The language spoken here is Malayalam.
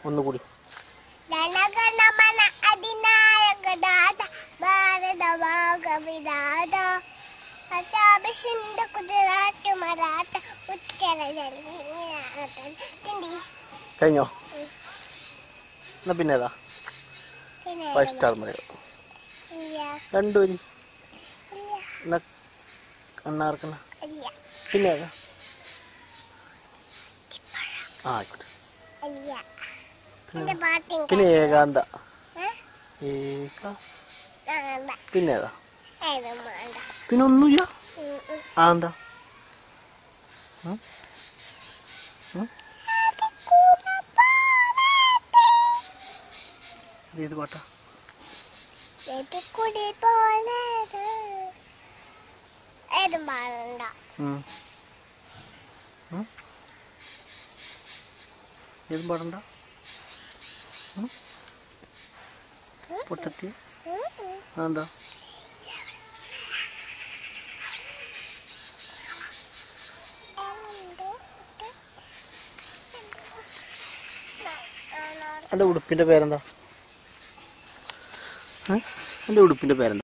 ഒന്നുകൂടി. ജനഗണമന അതിനായക ദാത ഭാരത ഭാഗവിദാത പഞ്ചാബ് സിന്ധ് ഗുജറാത്ത് മറാഠ ഉത്തര കഴിഞ്ഞോ? എന്നാ പിന്നെ ഏതാ? 5 സ്റ്റാർ മലയാളം രണ്ടുപേരും എണ്ണാർക്കണ പിന്നെ ഏതാ? ആയിക്കോട്ടെ. പിന്നെ ഏകാന്ത പിന്നെ ഏതാ? പിന്നെ ഒന്നുമില്ല. എന്താ ഏത് പാട്ടാ? ഏത് പാടണ്ട പൊട്ടത്തി എന്താ? എൻ്റെ ഉടുപ്പിൻ്റെ പേരെന്താ? എൻ്റെ ഉടുപ്പിൻ്റെ പേരെന്താ?